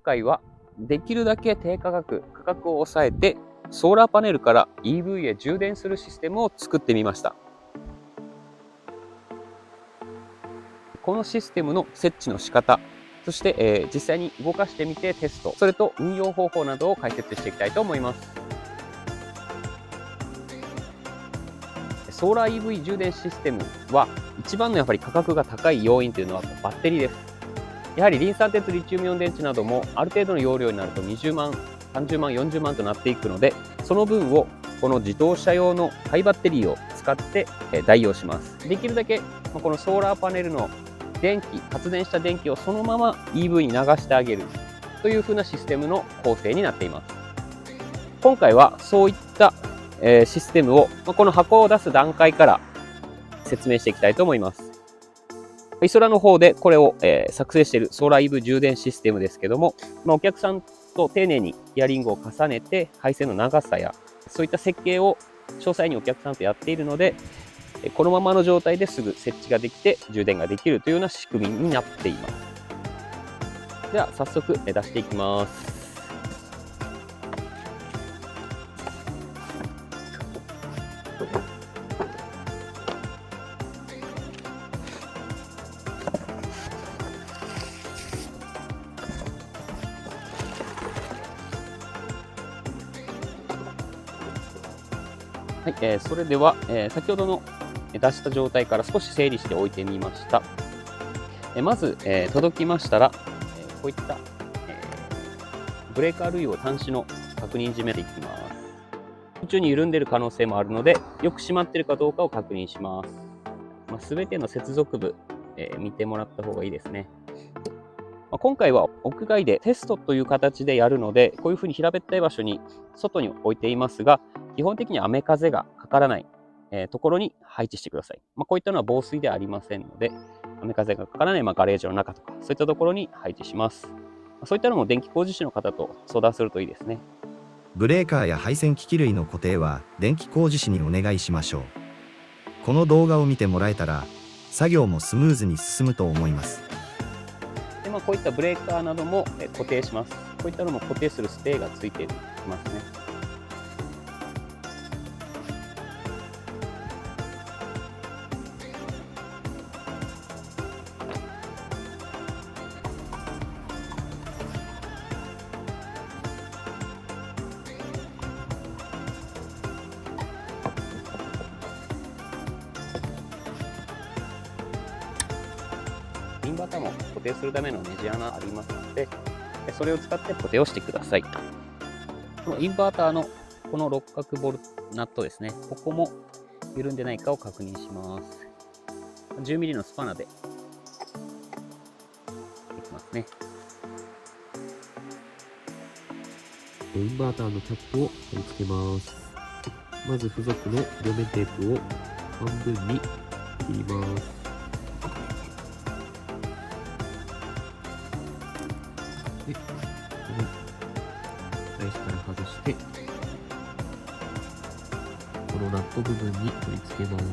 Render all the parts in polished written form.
回はできるだけ低価格を抑えてソーラーパネルから EV へ充電するシステムを作ってみました。このシステムの設置の仕方、そして、実際に動かしてみてテスト、それと運用方法などを解説していきたいと思います。ソーラー EV 充電システムは一番のやっぱり価格が高い要因というのはバッテリーです。やはりリン酸鉄リチウムイオン電池などもある程度の容量になると20万、30万、40万となっていくので、その分をこの自動車用の廃バッテリーを使って代用します。できるだけこのソーラーパネルの発電した電気をそのまま EV に流してあげるという風なシステムの構成になっています。今回はそういったシステムをこの箱を出す段階から説明していきたいと思います。イソラの方でこれを作成しているソーラー EV 充電システムですけども、お客さんと丁寧にヒアリングを重ねて配線の長さやそういった設計を詳細にお客さんとやっているので、このままの状態ですぐ設置ができて充電ができるというような仕組みになっています。では早速出していきます。はい、それでは、先ほどの出した状態から少し整理しておいてみました。まず、届きましたら、こういった、ブレーカー類を端子の確認締めていきます。途中に緩んでいる可能性もあるので、よく締まっているかどうかを確認します。すべての接続部、見てもらった方がいいですね。今回は屋外でテストという形でやるので、こういうふうに平べったい場所に外に置いていますが、基本的に雨風がかからない、ところに配置してください。こういったのは防水ではありませんので、雨風がかからない、ガレージの中とか、そういったところに配置します。そういったのも電気工事士の方と相談するといいですね。ブレーカーや配線機器類の固定は電気工事士にお願いしましょう。この動画を見てもらえたら、作業もスムーズに進むと思います。でこういったブレーカーなども固定します。こういったのも固定するステーがついていますね。インバーターも固定するためのネジ穴ありますので、それを使って固定をしてください。このインバーターのこの六角ボルナットですね、ここも緩んでないかを確認します。10ミリのスパナでいきますね。インバーターのキャップを貼り付けます。まず付属の両面テープを半分に切ります。で、この台紙から外して、このナット部分に取り付けます。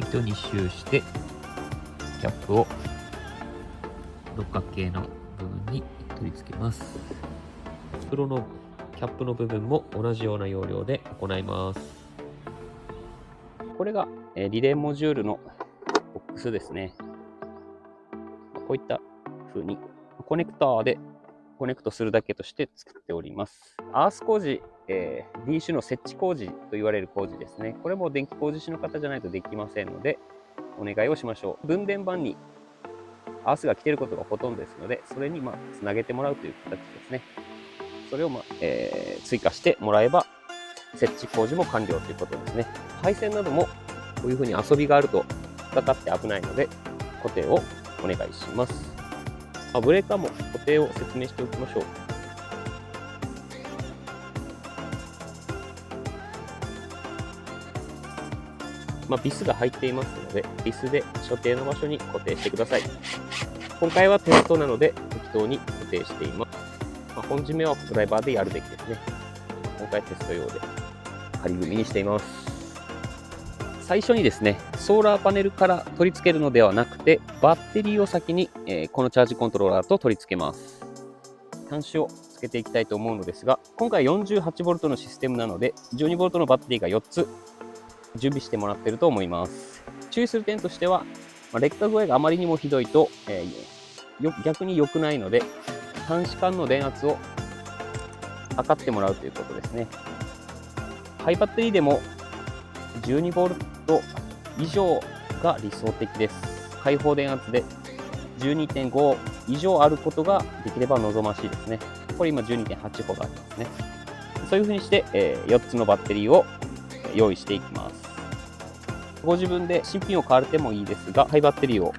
糸に周してキャップを六角形の部分に取り付けます。袋のキャップの部分も同じような要領で行います。これがリレーモジュールのボックスですね。こういった風にコネクターでコネクトするだけとして作っております。アース工事、D 種の設置工事と言われる工事ですね。これも電気工事士の方じゃないとできませんので、お願いをしましょう。分電盤にアースが来ていることがほとんどですので、それにつなげてもらうという形ですね。それを追加してもらえば、設置工事も完了ということですね。配線などもこういうふうに遊びがあると引っかかって危ないので、固定をお願いします。ブレーカーも固定を説明しておきましょう。ビスが入っていますので、ビスで所定の場所に固定してください。今回はテストなので、適当に固定しています。本締めはドライバーでやるべきですね。今回テスト用で仮組みにしています。最初にですね、ソーラーパネルから取り付けるのではなくて、バッテリーを先に、このチャージコントローラーと取り付けます。端子をつけていきたいと思うのですが、今回 48V のシステムなので、12V のバッテリーが4つ準備してもらっていると思います。注意する点としては、劣化具合があまりにもひどいと、逆に良くないので、端子間の電圧を測ってもらうということですね。ハイバッテリーでも 12V 以上が理想的です。開放電圧で 12.5 以上あることができれば望ましいですね。これ今 12.8 ほどありますね。そういうふうにして、4つのバッテリーを用意していきます。ご自分で新品を買われてもいいですが、ハイバッテリーを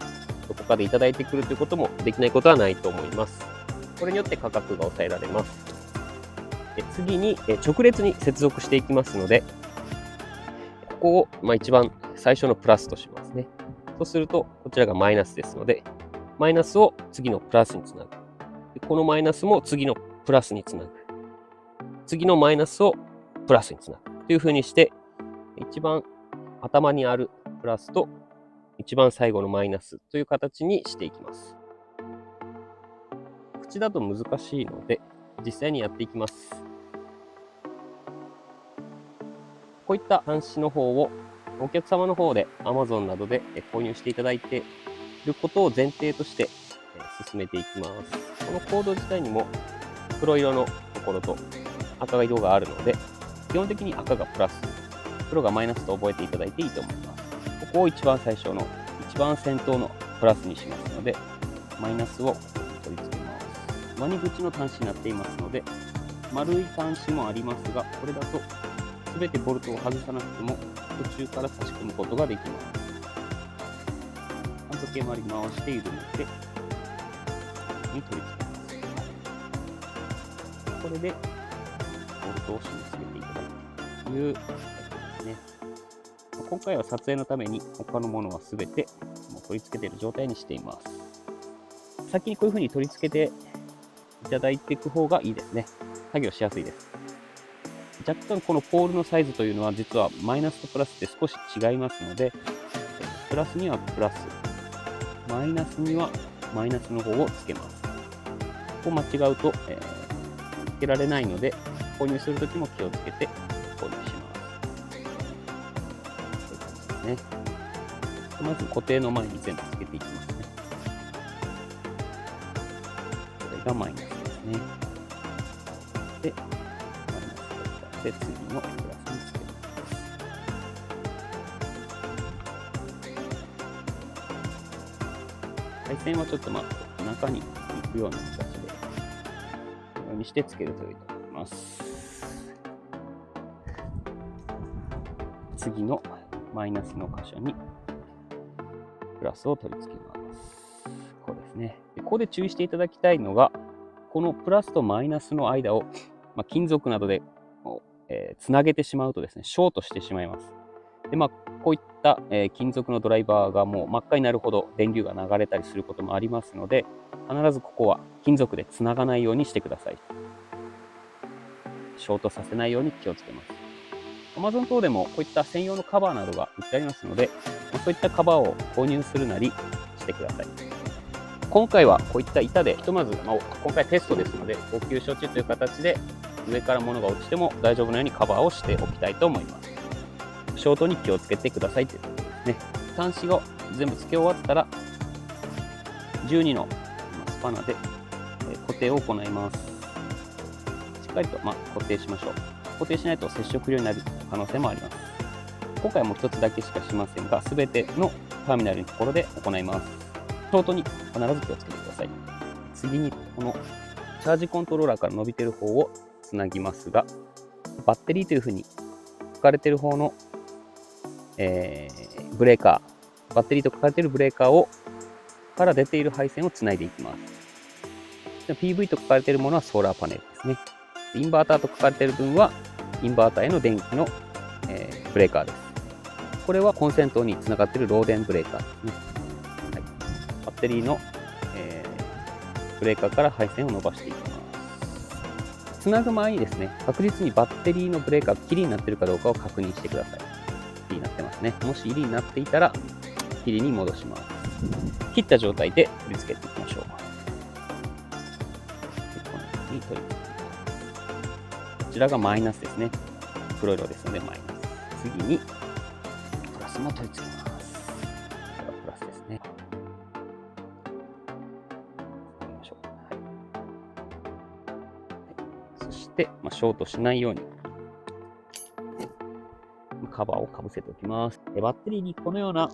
どこかでいただいてくるということもできないことはないと思います。これによって価格が抑えられます。次に直列に接続していきますので、ここを一番最初のプラスとしますね。そうすると、こちらがマイナスですので、マイナスを次のプラスにつなぐ。このマイナスも次のプラスにつなぐ。次のマイナスをプラスにつなぐ。というふうにして、一番頭にあるプラスと一番最後のマイナスという形にしていきます。口だと難しいので、実際にやっていきます。こういった端子の方をお客様の方で Amazon などで購入していただいていることを前提として進めていきます。このコード自体にも黒色のところと赤色があるので、基本的に赤がプラス、黒がマイナスと覚えていただいていいと思います。ここを一番最初の一番先頭のプラスにしますので、マイナスを取り付けます。ワニ口の端子になっていますので、丸い端子もありますが、これだと全てボルトを外さなくても途中から差し込むことができます。反時計回り回して緩めてに取り付けます。これでボルトを締め付けていただくという形ですね。今回は撮影のために他のものは全てもう取り付けている状態にしています。先にこういう風に取り付けていただいていく方がいいですね。作業しやすいです。若干このポールのサイズというのは実はマイナスとプラスで少し違いますので、プラスにはプラス、マイナスにはマイナスの方をつけます。ここ間違うと、つけられないので、購入するときも気をつけて購入します。こういう感じですね。まず固定の前に全部つけていきますね。これがマイナスですね。で、マイナスがで次のプラスにつけます。配線はちょっと中に行くような形で、このようにしてつけるといいと思います。次のマイナスの箇所にプラスを取り付けます。こうですね。でここで注意していただきたいのが、このプラスとマイナスの間を、金属などでつなげてしまうとですね、ショートしてしまいます。でこういった、金属のドライバーがもう真っ赤になるほど電流が流れたりすることもありますので、必ずここは金属でつながないようにしてください。ショートさせないように気をつけます。Amazon 等でもこういった専用のカバーなどが売ってありますので、そういったカバーを購入するなりしてください。今回はこういった板で、ひとまず、今回テストですので、応急処置という形で上から物が落ちても大丈夫なようにカバーをしておきたいと思います。ショートに気をつけてくださいということですね。端子を全部付け終わったら、12のスパナで固定を行います。しっかりと固定しましょう。固定しないと接触量になる可能性もあります。今回はもう一つだけしかしませんが、すべてのターミナルのところで行います。ショートに必ず気をつけてください。次にこのチャージコントローラーから伸びている方をつなぎますが、バッテリーというふうに書かれている方の、ブレーカー、バッテリーと書かれているブレーカーから出ている配線をつないでいきます。PV と書かれているものはソーラーパネルですね。インバーターと書かれている分はインバーターへの電気の、ブレーカーです。これはコンセントにつながっている漏電ブレーカーですね。はい、バッテリーの、ブレーカーから配線を伸ばしていきます。つなぐ前にですね、確実にバッテリーのブレーカーがキリになっているかどうかを確認してください。キリになってますね。もしキリになっていたら、キリに戻します。切った状態で取り付けていきましょう。このように取り付けていきます。こちらがマイナスですね。黒色ですのでマイナス。次に、プラスも取り付けます。これがプラスですね。そして、ショートしないようにカバーをかぶせておきます。バッテリーにこのような、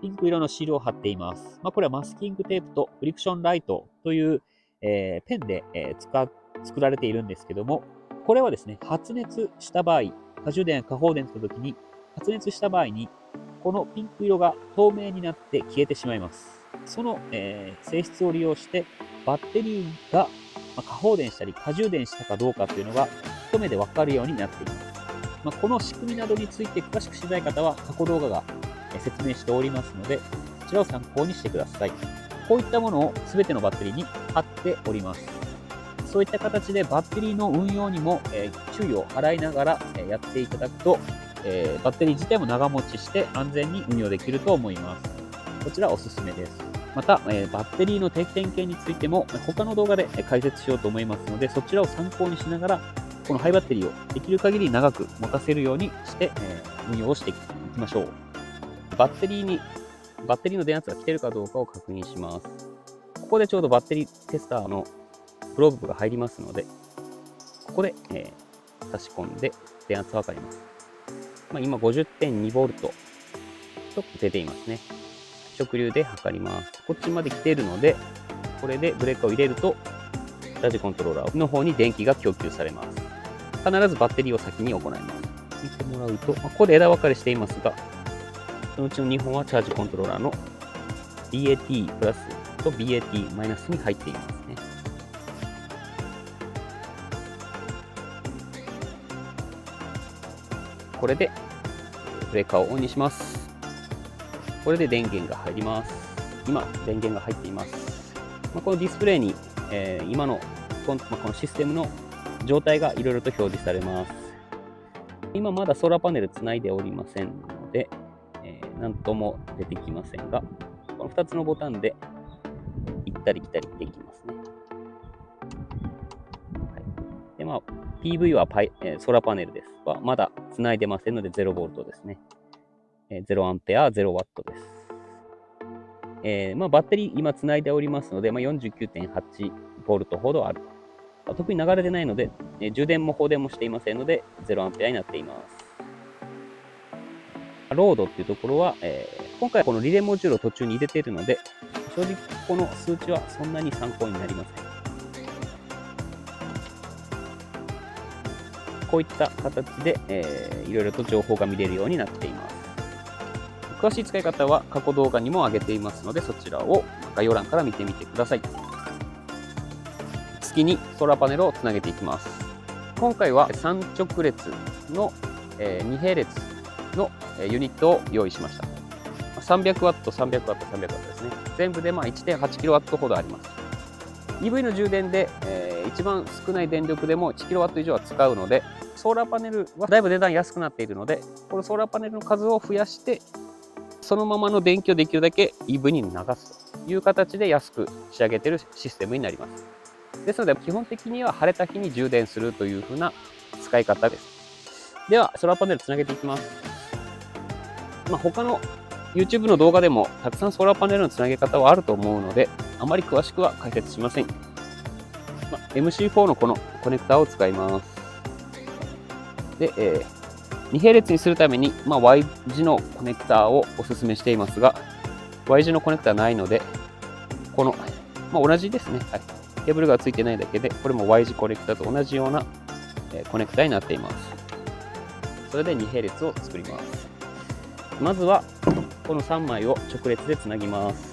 ピンク色のシールを貼っています。これはマスキングテープとフリクションライトという、ペンで、作られているんですけども、これはですね、発熱した場合、過充電や過放電した時に発熱した場合に、このピンク色が透明になって消えてしまいます。その、性質を利用して、バッテリーが過放電したり過充電したかどうかというのが一目でわかるようになっています。この仕組みなどについて詳しく知りたい方は過去動画が説明しておりますので、こちらを参考にしてください。こういったものを全てのバッテリーに貼っております。そういった形でバッテリーの運用にも注意を払いながらやっていただくと、バッテリー自体も長持ちして安全に運用できると思います。こちらおすすめです。また、バッテリーの定期点検についても他の動画で解説しようと思いますので、そちらを参考にしながら、このハイバッテリーをできる限り長く持たせるようにして、運用をしていきましょう。バッテリーの電圧が来ているかどうかを確認します。ここでちょうどバッテリーテスターのプローブが入りますので、ここで、差し込んで電圧が分かります。今 50.2V と出ていますね。直流で測ります。こっちまで来ているので、これでブレーカーを入れると、ラジコントローラーの方に電気が供給されます。必ずバッテリーを先に行います。見てもらうと、ここで枝分かれしていますが、そのうちの2本はチャージコントローラーの BAT プラスと BAT マイナスに入っていますね。これでブレーカーをオンにします。これで電源が入ります。今、電源が入っています。このディスプレイに、今のこのシステムの状態がいろいろと表示されます。今まだソーラーパネルつないでおりませんので、何とも出てきませんが、この2つのボタンで行ったり来たりできますね。でPV はソーラーパネルです。まだつないでませんので 0V ですね。0A、0W です。バッテリー今つないでおりますので、49.8V ほどある。特に流れてないので、充電も放電もしていませんので 0A になっています。ロードっていうところは、今回このリレーモジュールを途中に入れているので、正直この数値はそんなに参考になりません。こういった形で、いろいろと情報が見れるようになっています。詳しい使い方は過去動画にも上げていますので、そちらを概要欄から見てみてください。次にソーラーパネルをつなげていきます。今回は3直列の2並列のユニットを用意しました。300W、300W、300W ですね。全部で 1.8kW ほどあります。EV の充電で、一番少ない電力でも 1kW 以上は使うので、ソーラーパネルはだいぶ値段安くなっているので、このソーラーパネルの数を増やして、そのままの電気をできるだけ EV に流すという形で安く仕上げているシステムになります。ですので、基本的には晴れた日に充電するという風な使い方です。では、ソーラーパネルつなげていきます。他の YouTube の動画でもたくさんソーラーパネルのつなげ方はあると思うので、あまり詳しくは解説しません。MC4 のこのコネクターを使います。で、2並列にするために、Y 字のコネクターをお勧めしていますが、Y 字のコネクターないので、この、同じですね。はい。ケーブルがついてないだけで、これも Y 字コネクターと同じような、コネクターになっています。それで2並列を作ります。まずは、この3枚を直列でつなぎます。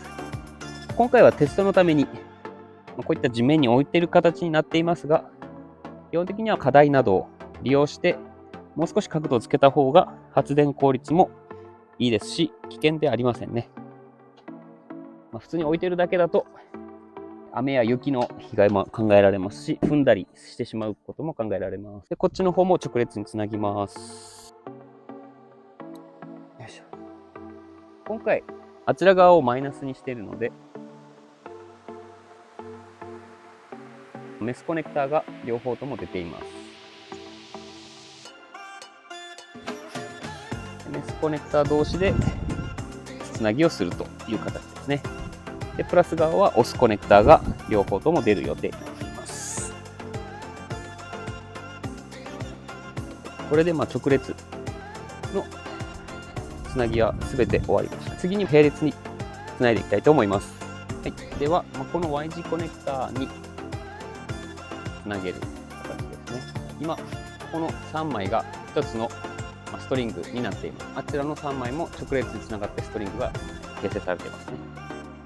今回はテストのために、こういった地面に置いている形になっていますが、基本的には課題などを利用して、もう少し角度をつけた方が発電効率もいいですし、危険でありませんね。普通に置いているだけだと、雨や雪の被害も考えられますし、踏んだりしてしまうことも考えられます。で、こっちの方も直列につなぎます。よいしょ。今回、あちら側をマイナスにしているので、メスコネクターが両方とも出ています。メスコネクター同士でつなぎをするという形ですね。で、プラス側はオスコネクターが両方とも出る予定になっています。これで直列のつなぎは全て終わりました。次に並列につないでいきたいと思います。はい、では、この Y 字コネクターにつなげる形ですね。今、この3枚が1つのストリングになっています。あちらの3枚も直列につながってストリングが形成されていますね。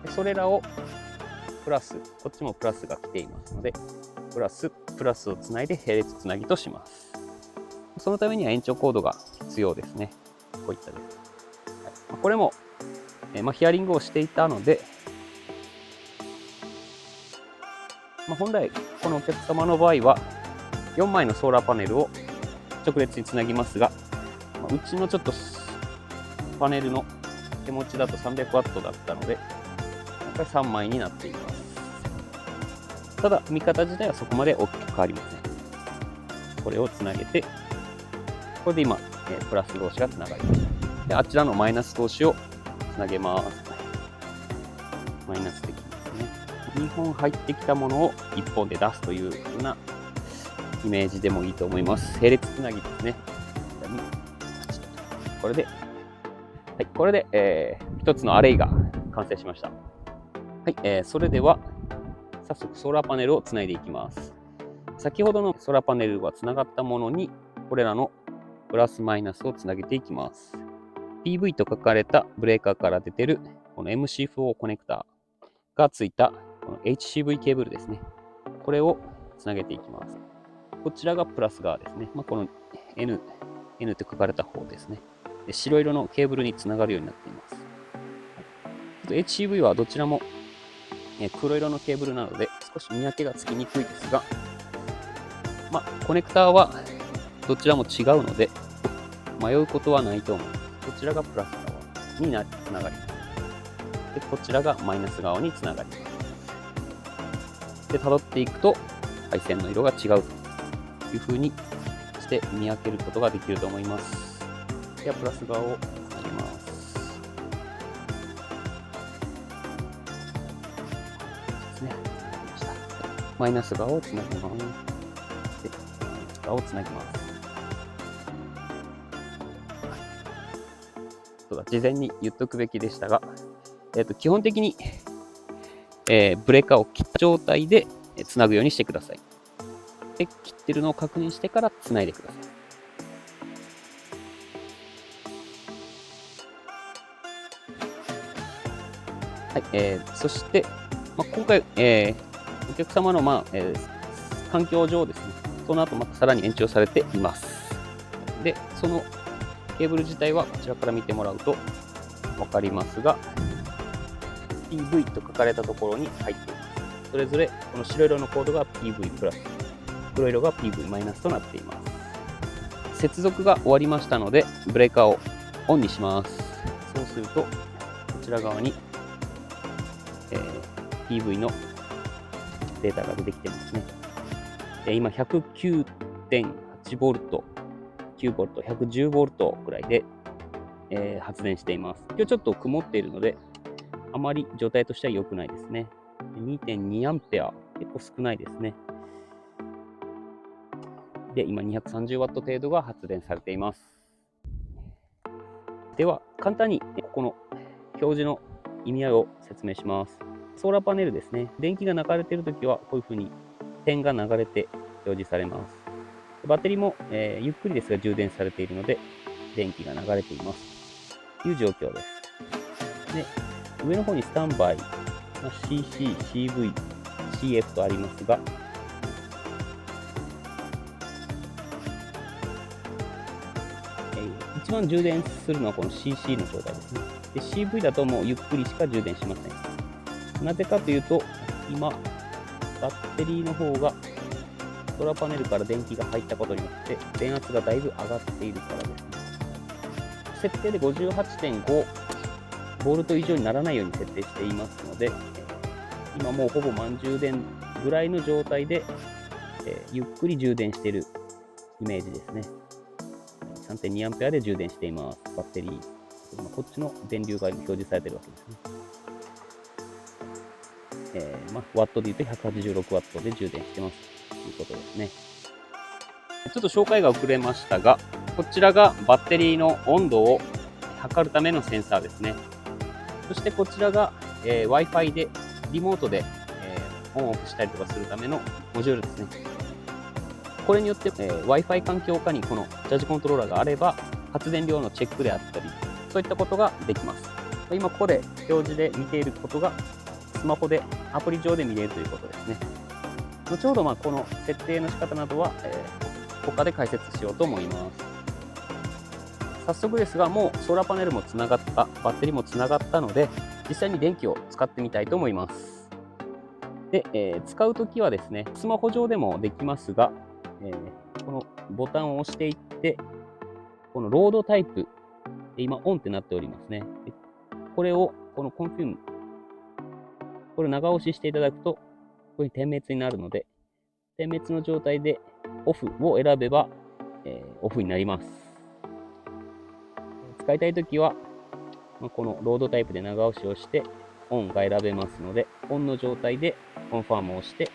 でそれらをプラス、こっちもプラスが来ていますので、プラスをつないで並列つなぎとします。そのためには延長コードが必要ですね。こういったです。はい、これも、ヒアリングをしていたので、本来、このお客様の場合は、4枚のソーラーパネルを直列につなぎますが、うちのちょっとパネルの手持ちだと 300W だったので、今回3枚になっています。ただ、見方自体はそこまで大きく変わりません。これをつなげて、これで今、プラス同士がつながりました。で、あちらのマイナス同士をつなげます。マイナスできますね。2本入ってきたものを1本で出すというふうなイメージでもいいと思います。並列つなぎですね。これで、はい、これで、1つのアレイが完成しました。はい、それでは、早速ソーラーパネルをつないでいきます。先ほどのソーラーパネルはつながったものに、これらのプラスマイナスをつなげていきます。PV と書かれたブレーカーから出てる、この MC4 コネクターがついた、この HCV ケーブルですね。これをつなげていきます。こちらがプラス側ですね。この N と書かれた方ですね。で白色のケーブルにつながるようになっています。HCV はどちらも黒色のケーブルなので少し見分けがつきにくいですが、コネクターはどちらも違うので迷うことはないと思います。こちらがプラス側につながります。で、こちらがマイナス側につながります。で、辿っていくと配線の色が違うというふうにして見分けることができると思います。では、プラス側をつなげます。ですね。つなぎました。マイナス側をつなぎます。で、マイナス側をつなぎます。そうだ、事前に言っとくべきでしたが、基本的に、ブレーカーを切った状態でつなぐようにしてください。で、切ってるのを確認してからつないでください。はい、そして、今回、お客様の、環境上ですね、その後またさらに延長されています。で、そのケーブル自体はこちらから見てもらうと分かりますが、PV と書かれたところに入っています。それぞれこの白色のコードが PV プラス、黒色が PV マイナスとなっています。接続が終わりましたので、ブレーカーをオンにします。そうすると、こちら側にPV のデータが出てきてますね。今 109.8V、9V、110V くらいで、発電しています。今日ちょっと曇っているので、あまり状態としては良くないですね。2.2A、結構少ないですね。で、今 230W 程度が発電されています。では、簡単にここの表示の意味合いを説明します。ソーラーパネルですね。電気が流れているときは、こういうふうに点が流れて表示されます。バッテリーも、ゆっくりですが充電されているので、電気が流れています。という状況です。で、上の方にスタンバイ、CC、CV、CF とありますが、一番充電するのはこの CC の状態ですね。で、CV だともうゆっくりしか充電しません。なぜかというと、今、バッテリーの方がソーラーパネルから電気が入ったことによって電圧がだいぶ上がっているからですね。設定で 58.5 ボルト以上にならないように設定していますので、今もうほぼ満充電ぐらいの状態で、ゆっくり充電しているイメージですね。3.2A で充電しています。バッテリー。こっちの電流が表示されているわけですね。ワットで言うと 186W で充電してますということですね。ちょっと紹介が遅れましたが、こちらがバッテリーの温度を測るためのセンサーですね。そしてこちらが、Wi-Fi でリモートで、オンオフしたりとかするためのモジュールですね。これによって、Wi-Fi 環境下にこのチャージコントローラーがあれば、発電量のチェックであったり、そういったことができます。今ここで表示で見ていることが、スマホでアプリ上で見れるということですね。後ほどこの設定の仕方などは、他で解説しようと思います。早速ですが、もうソーラーパネルもつながった、バッテリーもつながったので、実際に電気を使ってみたいと思います。で、使うときはですね、スマホ上でもできますが、このボタンを押していって、このロードタイプ、今オンってなっておりますね。これを、このコンフィーム、これ長押ししていただくと、ここに点滅になるので、点滅の状態でオフを選べば、オフになります。使いたいときは、このロードタイプで長押しをして、オンが選べますので、オンの状態でコンファームをして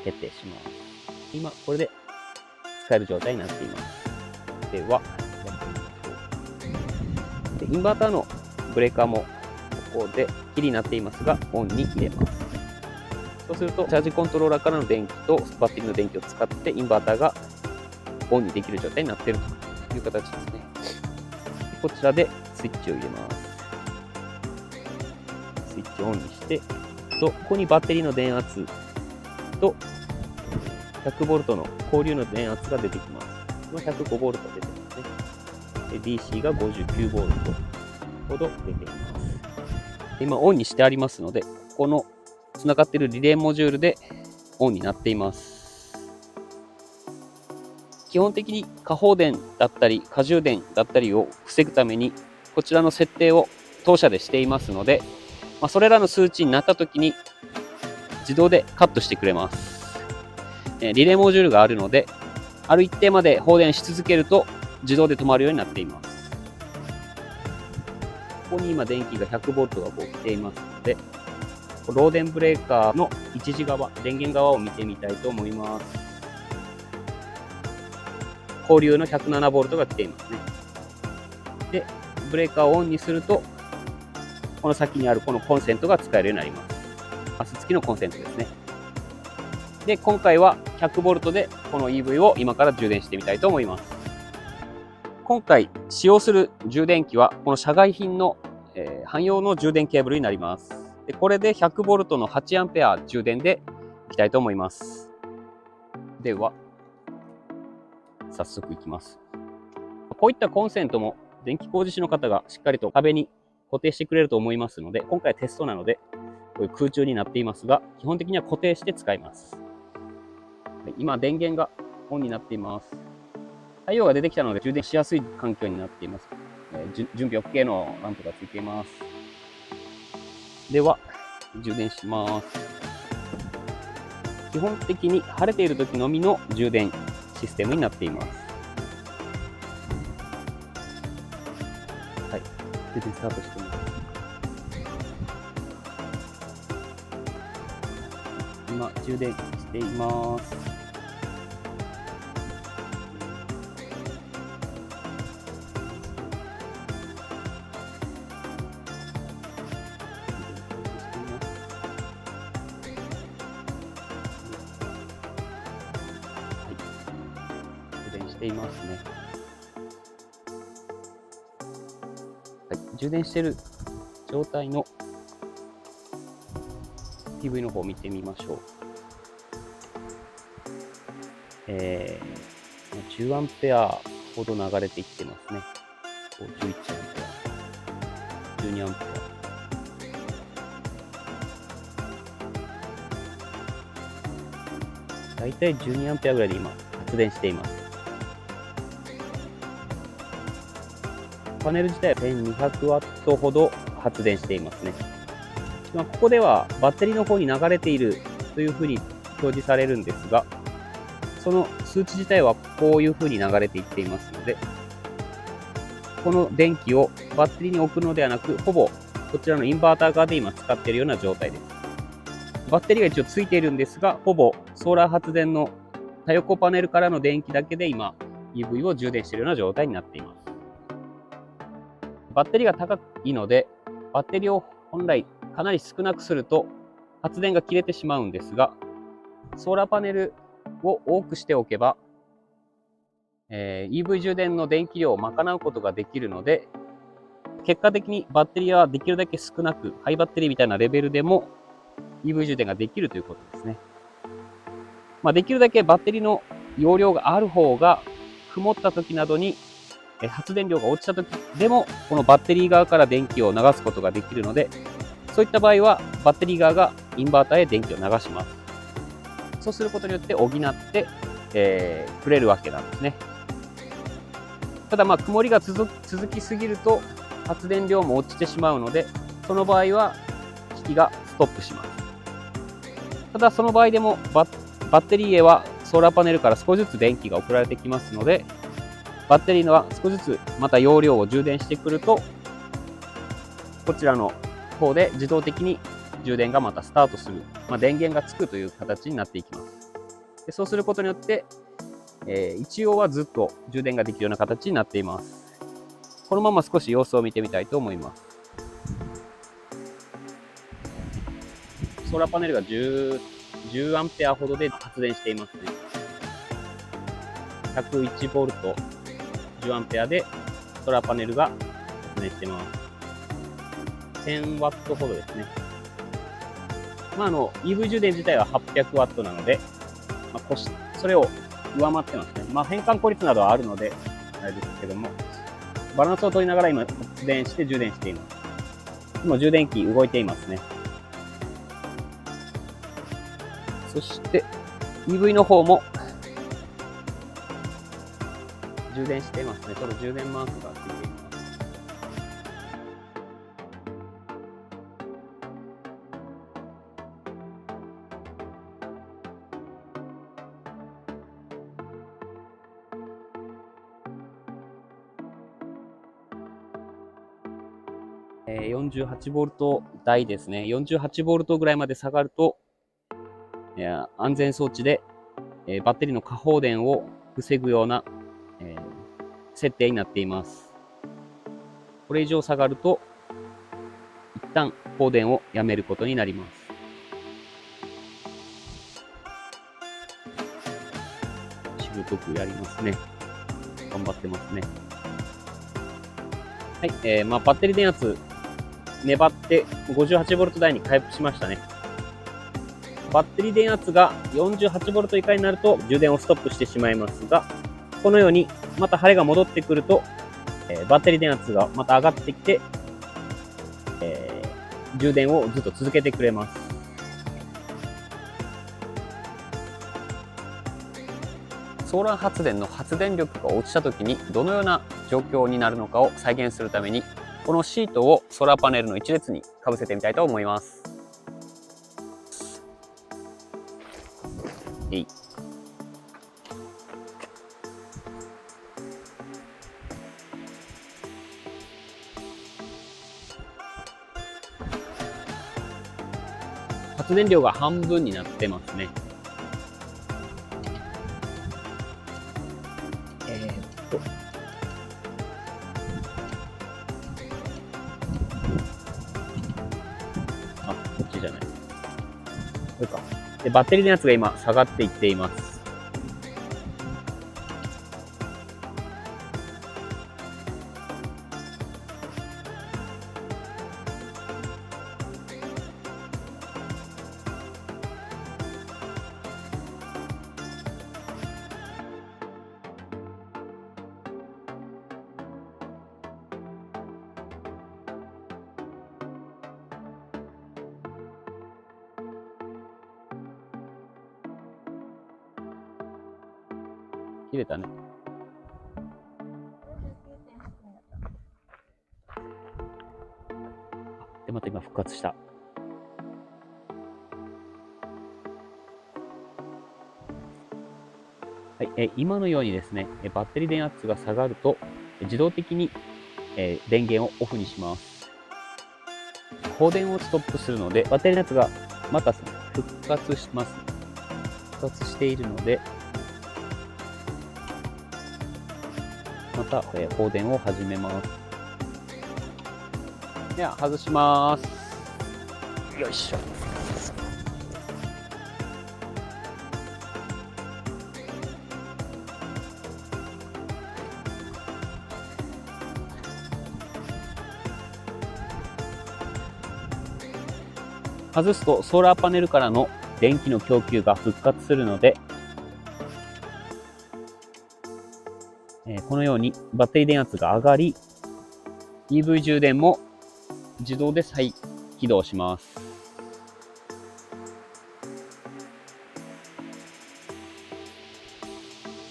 決定します。今、これで使える状態になっています。では、やってみましょう。でインバーターのブレーカーもここでキリになっていますが、オンに入れます。そうすると、チャージコントローラーからの電気とバッテリーの電気を使って、インバーターがオンにできる状態になっているという形ですね。こちらでスイッチを入れます。スイッチをオンにして、ここにバッテリーの電圧と 100V の交流の電圧が出てきます。105V 出てますね。DC が 59V ほど出ています。今オンにしてありますので、ここのつながっているリレーモジュールでオンになっています。基本的に過放電だったり過充電だったりを防ぐためにこちらの設定を当社でしていますので、それらの数値になった時に自動でカットしてくれます。リレーモジュールがあるので、ある一定まで放電し続けると自動で止まるようになっています。ここに今電気が 100V が来ていますので、漏電ブレーカーの一時側、電源側を見てみたいと思います。交流の 107V が来ていますね。で、ブレーカーをオンにすると、この先にあるこのコンセントが使えるようになります。マス付きのコンセントですね。で、今回は 100V でこの EV を今から充電してみたいと思います。今回使用する充電器はこの社外品の、汎用の充電ケーブルになります。でこれで 100V の 8A 充電でいきたいと思います。では、早速いきます。こういったコンセントも電気工事士の方がしっかりと壁に固定してくれると思いますので、今回はテストなので、こういう空中になっていますが、基本的には固定して使います。今、電源がオンになっています。太陽が出てきたので充電しやすい環境になっています。準備 OK のランプがついています。では、充電します。基本的に晴れている時のみの充電システムになっています。はい。充電スタートしています。今、充電しています。していますね。はい、充電している状態の PV の方を見てみましょう。10A ほど流れていってますね。11A、12A。だいたい12アンペアぐらいで今発電しています。パネル自体は1200ワットほど発電していますね。ここではバッテリーの方に流れているというふうに表示されるんですが、その数値自体はこういうふうに流れていっていますので、この電気をバッテリーに置くのではなく、ほぼこちらのインバーター側で今使っているような状態です。バッテリーが一応ついているんですが、ほぼソーラー発電の太陽光パネルからの電気だけで今 EV を充電しているような状態になっています。バッテリーが高いので、バッテリーを本来かなり少なくすると発電が切れてしまうんですが、ソーラーパネルを多くしておけば、EV 充電の電気量を賄うことができるので、結果的にバッテリーはできるだけ少なく、ハイバッテリーみたいなレベルでも EV 充電ができるということですね。できるだけバッテリーの容量がある方が、曇った時などに発電量が落ちた時でも、このバッテリー側から電気を流すことができるので、そういった場合はバッテリー側がインバーターへ電気を流します。そうすることによって補って、くれるわけなんですね。ただ曇りが続きすぎると発電量も落ちてしまうので、その場合は機器がストップします。ただその場合でもバッテリーへはソーラーパネルから少しずつ電気が送られてきますので、バッテリーのは少しずつまた容量を充電してくると、こちらの方で自動的に充電がまたスタートする、電源がつくという形になっていきます。でそうすることによって、一応はずっと充電ができるような形になっています。このまま少し様子を見てみたいと思います。ソーラーパネルが10アンペアほどで発電していますね。101ボルト、10アンペアでソーラーパネルが発電しています。1000ワットほどですね。EV 充電自体は800ワットなので、それを上回ってますね。変換効率などはあるので、あれですけども、バランスを取りながら今発電して充電しています。今充電器動いていますね。そして EV の方も充電していますね。ちょっと充電マークがついています。48ボルト台ですね。48ボルトぐらいまで下がると、安全装置で、バッテリーの過放電を防ぐような、設定になっています。これ以上下がると、一旦放電をやめることになります。しぶとくやりますね。頑張ってますね。はい、バッテリー電圧、粘って58ボルト台に回復しましたね。バッテリー電圧が48ボルト以下になると充電をストップしてしまいますが、このようにまた晴れが戻ってくると、バッテリー電圧がまた上がってきて、充電をずっと続けてくれます。ソーラー発電の発電力が落ちた時にどのような状況になるのかを再現するために、このシートをソーラーパネルの一列にかぶせてみたいと思います。発電量が半分になってますね。こっちじゃない。これか。で、バッテリーのやつが今下がっていっています。切れたね。で、また今復活した。はい、今のようにですね、バッテリー電圧が下がると、自動的に、電源をオフにします。放電をストップするので、バッテリー電圧がまた復活します。復活しているので、また、放電を始めます。では、外します。よいしょ。外すとソーラーパネルからの電気の供給が復活するので、このようにバッテリー電圧が上がり、EV 充電も自動で再起動します。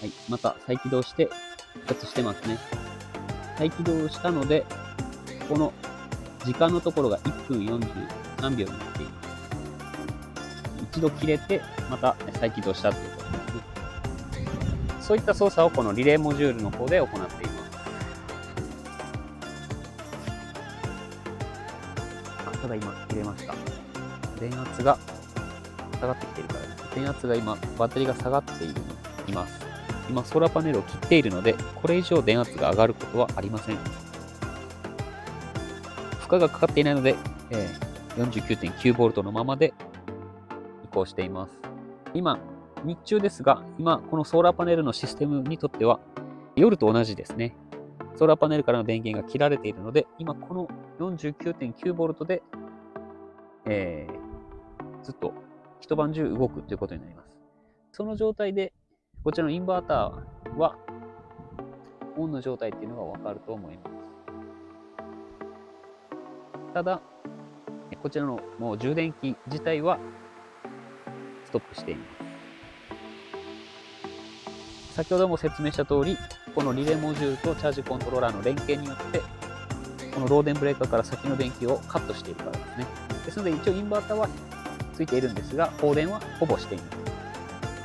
はい、また再起動して復活してますね。再起動したので、この時間のところが1分43秒になっています。一度切れて、また再起動したということですね。そういった操作をこのリレーモジュールの方で行っています。ただ今切れました。電圧が下がってきているからです。電圧が今、バッテリーが下がっています。今、ソーラーパネルを切っているので、これ以上電圧が上がることはありません。負荷がかかっていないので、49.9V のままで移行しています。今、日中ですが、今、このソーラーパネルのシステムにとっては、夜と同じですね。ソーラーパネルからの電源が切られているので、今、この 49.9V で、ずっと一晩中動くということになります。その状態で、こちらのインバーターは、オンの状態っていうのがわかると思います。ただ、こちらのもう充電器自体はストップしています。先ほども説明した通り、このリレーモジュールとチャージコントローラーの連携によって、このロー電ブレーカーから先の電気をカットしているからですね。ですので一応インバーターはついているんですが、放電はほぼしていない。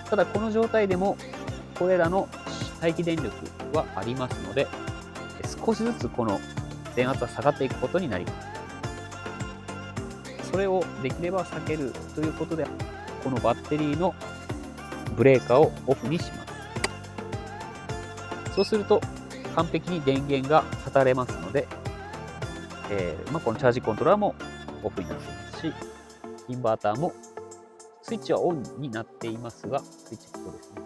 ただこの状態でも、これらの待機電力はありますので、少しずつこの電圧は下がっていくことになります。それをできれば避けるということで、このバッテリーのブレーカーをオフにします。そうすると完璧に電源が断たれますので、このチャージコントローラーもオフになっていますし、インバーターもスイッチはオンになっていますが、スイッチここですね。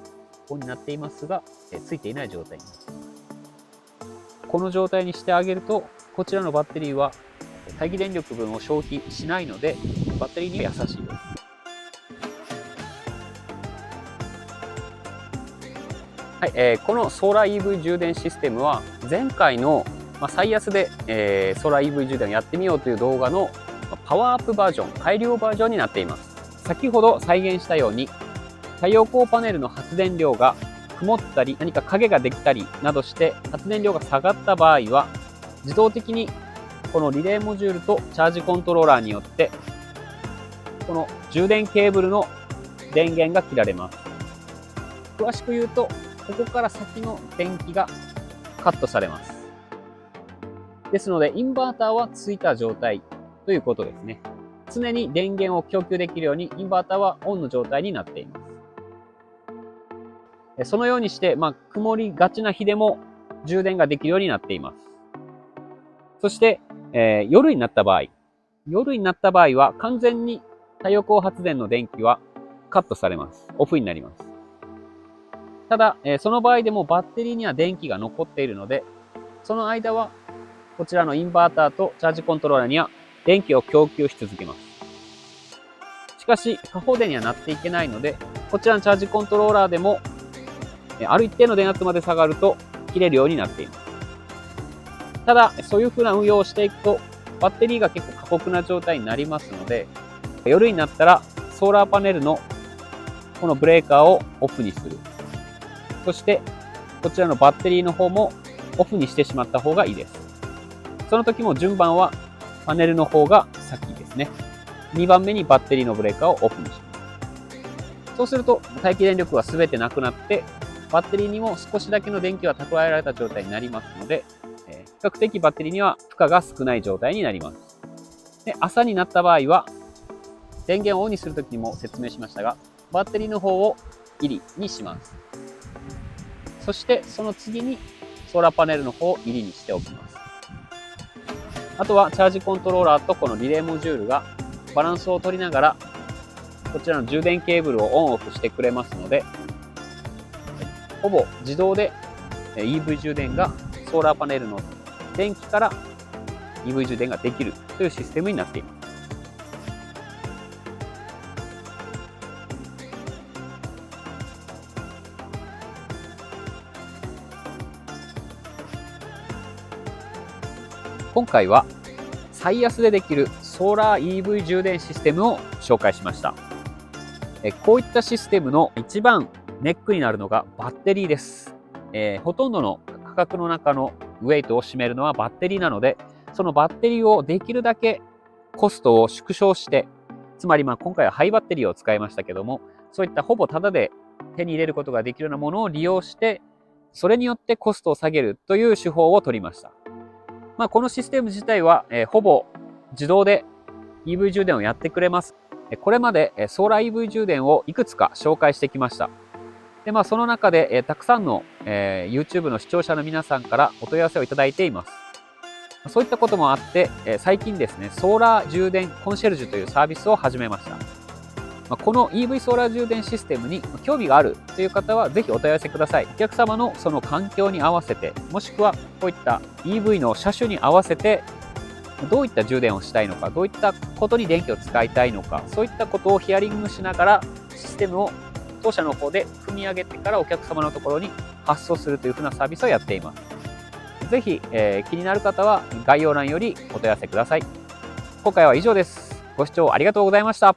オンになっていますが、ついていない状態になっています。この状態にしてあげると、こちらのバッテリーは待機電力分を消費しないので、バッテリーには優しいです。はい、このソーラー EV 充電システムは前回の、最安で、ソーラー EV 充電をやってみようという動画のパワーアップバージョン、改良バージョンになっています。先ほど再現したように、太陽光パネルの発電量が曇ったり、何か影ができたりなどして発電量が下がった場合は、自動的にこのリレーモジュールとチャージコントローラーによって、この充電ケーブルの電源が切られます。詳しく言うと、ここから先の電気がカットされます。ですので、インバーターはついた状態ということですね。常に電源を供給できるように、インバーターはオンの状態になっています。そのようにして、曇りがちな日でも充電ができるようになっています。そして、夜になった場合は完全に太陽光発電の電気はカットされます。オフになります。ただ、その場合でもバッテリーには電気が残っているので、その間はこちらのインバーターとチャージコントローラーには電気を供給し続けます。しかし、過放電にはなっていけないので、こちらのチャージコントローラーでも、ある一定の電圧まで下がると切れるようになっています。ただ、そういう風な運用をしていくと、バッテリーが結構過酷な状態になりますので、夜になったらソーラーパネルのこのブレーカーをオフにする。そして、こちらのバッテリーの方もオフにしてしまった方がいいです。その時も順番はパネルの方が先ですね。2番目にバッテリーのブレーカーをオフにします。そうすると待機電力は全てなくなって、バッテリーにも少しだけの電気が蓄えられた状態になりますので、比較的バッテリーには負荷が少ない状態になります。で、朝になった場合は、電源をオンにするときにも説明しましたが、バッテリーの方を入りにします。そしてその次にソーラーパネルの方を入りにしておきます。あとはチャージコントローラーとこのリレーモジュールがバランスを取りながら、こちらの充電ケーブルをオンオフしてくれますので、ほぼ自動で EV 充電がソーラーパネルの電気から EV 充電ができるというシステムになっています。今回は最安でできるソーラー EV 充電システムを紹介しました。こういったシステムの一番ネックになるのがバッテリーです。ほとんどの価格の中のウェイトを占めるのはバッテリーなので、そのバッテリーをできるだけコストを縮小して、つまり今回はハイバッテリーを使いましたけども、そういったほぼタダで手に入れることができるようなものを利用して、それによってコストを下げるという手法を取りました。このシステム自体は、ほぼ自動で EV 充電をやってくれます。これまでソーラー EV 充電をいくつか紹介してきました。で、その中でたくさんのYouTube の視聴者の皆さんからお問い合わせをいただいています。そういったこともあって、最近ですね、ソーラー充電コンシェルジュというサービスを始めました。この EV ソーラー充電システムに興味があるという方はぜひお問い合わせください。お客様のその環境に合わせて、もしくはこういった EV の車種に合わせて、どういった充電をしたいのか、どういったことに電気を使いたいのか、そういったことをヒアリングしながらシステムを当社の方で組み上げてからお客様のところに発送するというふうなサービスをやっています。ぜひ、気になる方は概要欄よりお問い合わせください。今回は以上です。ご視聴ありがとうございました。